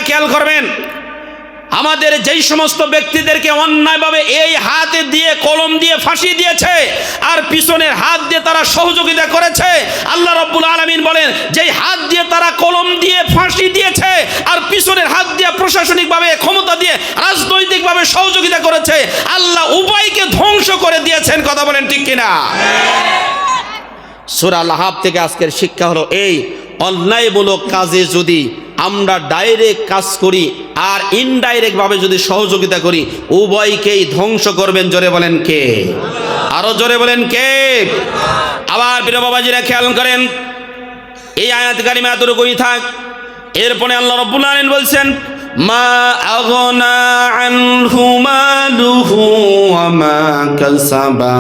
খেয়াল করবেন, আমাদের যেই সমস্ত ব্যক্তিদেরকে অন্যায়ভাবে এই হাতে দিয়ে কলম দিয়ে ফাঁসি দিয়েছে আর পিছনের হাত দিয়ে তারা সহযোগিতা করেছে, আল্লাহ রাব্বুল আলামিন বলেন যেই হাত দিয়ে তারা কলম দিয়ে ফাঁসি দিয়েছে আর পিছনের হাত দিয়ে প্রশাসনিকভাবে ক্ষমতা দিয়ে রাজনৈতিকভাবে সহযোগিতা করেছে, আল্লাহ উভয়কে ধ্বংস করে দিয়েছেন। কথা বলেন ঠিক কিনা? সূরা লাহাব থেকে আজকের শিক্ষা হলো এই, অন্যায়মূলক কাজে যদি আমরা ডাইরেক্ট কাজ করি আর ইনডাইরেক্ট ভাবে যদি সহযোগিতা করি, উভয়কেই ধ্বংস করবেন। জোরে বলেন কে? আরো জোরে বলেন কে? আবার প্রিয় বাবাজিরা খেয়াল করেন, এই আয়াত কারিমা এতটুকুই থাক। এরপরে আল্লাহ রাব্বুল আলামিন বলছেন, মা আগনা আনহু মালুহু ওয়া মা কাসাবা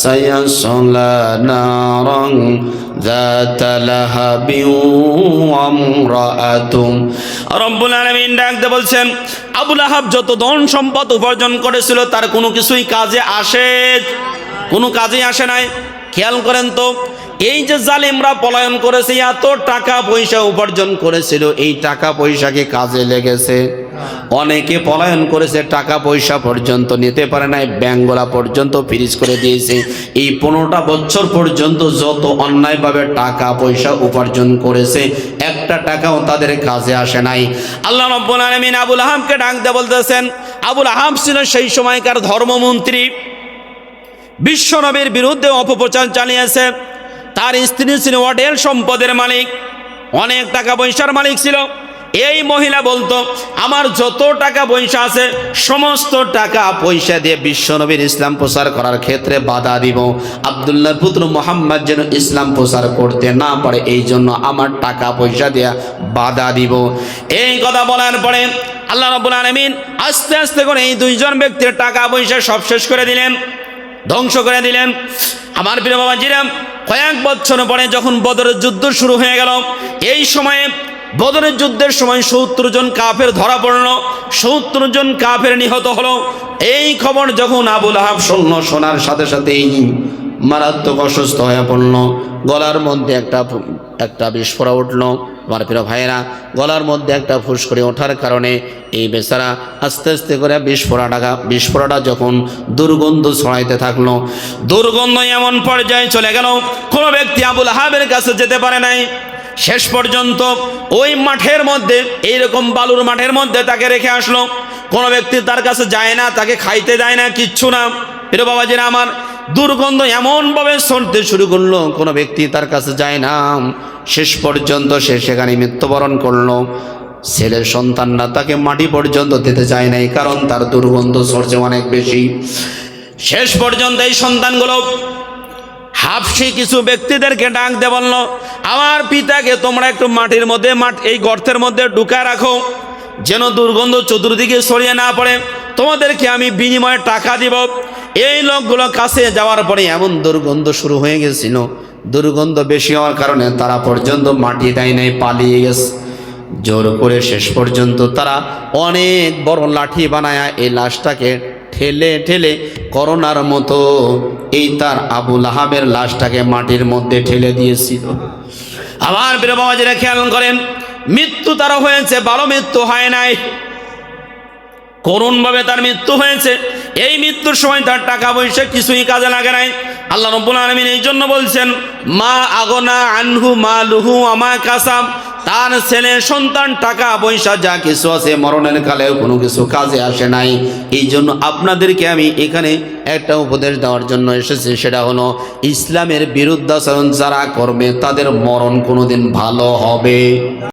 সায়াসলা নারান যাতা লাহাবিন ওয়া আমরাআতুম। রব্বুল আলামিন ডাকতে বলছেন, আবু লাহাব যত ধন সম্পদ উপার্জন করেছিল তার কোনো কিছুই কাজে আসে, কোনো কাজেই আসে নাই। খেয়াল করেন তো, এই যে জালিমরা পলায়ন করেছে, এত টাকা পয়সা উপার্জন করেছিল, এই টাকা পয়সাকে কাজে লেগেছে? অনেকে পলায়ন করেছে, টাকা পয়সা পর্যন্ত নিতে পারে নাই, ব্যাংকগুলা পর্যন্ত ফ্রিজ করে দিয়েছে। এই 15টা বছর পর্যন্ত যত অন্যায়ভাবে টাকা পয়সা উপার্জন করেছে, একটা টাকাও তাদের কাজে আসে নাই। আল্লাহ রাব্বুল আলামিন আবু লাহাবকে ডাক দিয়ে বলতেছেন, আবু লাহাব ছিল সেই সময়কার ধর্মমন্ত্রী, বিশ্বনবীর বিরুদ্ধে অপপ্রচার চালিয়েছে। তার স্ত্রী ছিল অঢেল সম্পদের মালিক, অনেক টাকা পয়সার মালিক ছিল। এই মহিলা বলতো, আমার যত টাকা পয়সা আছে সমস্ত টাকা পয়সা দিয়ে বিশ্বনবীর ইসলাম প্রচার করার ক্ষেত্রে বাধা দিব। আব্দুল্লাহর পুত্র মুহাম্মদ যেন ইসলাম প্রচার করতে না পারে, এই জন্য আমার টাকা পয়সা দিয়ে বাধা দিব। এই কথা বলার পরে আল্লাহ রাব্বুল আলামিন আস্তে আস্তে করে এই দুইজন ব্যক্তির টাকা পয়সা সব শেষ করে দিলেন, ধ্বংস করে দিলেন। আমার প্রিয় বাবাজিরা, কয়েক বছর পরে যখন বদরের যুদ্ধ শুরু হয়ে গেল, এই সময়ে বদরের যুদ্ধের সময় 70 জন কাফের ধরা পড়ল, 70 জন কাফের নিহত হলো। এই খবর যখন আবু লাহাব শোনার সাথে সাথেই মারাত্মক অসুস্থ হয়ে পড়ল। গলার মধ্যে একটা বিস্ফোরা উঠল। আমার প্রিয় ভাইয়েরা, গলার মধ্যে একটা ফুসকুড়ি ওঠার কারণে এই বেচারা আস্তে আস্তে করে বিস্ফোরাটা যখন দুর্গন্ধ ছড়াইতে থাকলো, দুর্গন্ধ এমন পর্যায়ে চলে গেল কোনো ব্যক্তি আবু লাহাবের কাছে যেতে পারে নাই। শেষ পর্যন্ত ওই মাঠের মধ্যে, এইরকম বালুর মাঠের মধ্যে তাকে রেখে আসলো। কোনো ব্যক্তি তার কাছে যায় না, তাকে খাইতে দেয় না, কিচ্ছু না। প্রিয় বাবাজিরা আমার, দুর্গন্ধ এমনভাবে ছড়তে শুরু করলো, কোনো ব্যক্তি তার কাছে যায় না। শেষ পর্যন্ত সে সেখানে মৃত্যুবরণ করলো। ছেলের সন্তানরা তাকে মাটি পর্যন্ত দিতে চায় নাই, কারণ তার দুর্গন্ধ ছড়ছে অনেক বেশি। শেষ পর্যন্ত এই সন্তানগুলো হাফসি কিছু ব্যক্তিদেরকে ডাক দিয়ে বলল, আমার পিতাকে তোমরা একটু মাটির মধ্যে, এই গর্তের মধ্যে ঢুকা রাখো, যেন দুর্গন্ধ চতুর্দিকে ছড়িয়ে না পড়ে। তোমাদেরকে আমি বিনিময়ে টাকা দিব। এই লোকগুলো কাছে যাওয়ার পরে এমন দুর্গন্ধ শুরু হয়ে গেছিল, দুর্গন্ধ বেশি হওয়ার কারণে তারা পর্যন্ত মাটি দেয় নাই, পালিয়ে গেছে। জোর করে শেষ পর্যন্ত তারা অনেক বড় লাঠি বানায় এই লাশটাকে ঠেলে ঠেলে করোনার মতো এই তার আবু লাহাবের লাশটাকে মাটির মধ্যে ঠেলে দিয়েছিল। আমার প্রিয় বাবাজিরা খেয়াল করেন, মৃত্যু তারা হয়েছে, ভালো মৃত্যু হয় নাই, করুণভাবে তার মৃত্যু হয়েছে। এই মৃত্যুর সময় তার টাকা পয়সা কিছুই কাজে লাগে নাই। আল্লাহ রাব্বুল আলামিন এই জন্য বলছেন, মা আগনা আনহু মালুহু ওয়া মা কাসাব, তার ছেলে সন্তান টাকা পয়সা যা কিছু আছে মরণের কালেও কোনো কিছু কাজে আসে নাই। এই জন্য আপনাদেরকে আমি এখানে একটা উপদেশ দেওয়ার জন্য এসেছি, সেটা হলো ইসলামের বিরুদ্ধাচরণ যারা করবে তাদের মরণ কোনোদিন ভালো হবে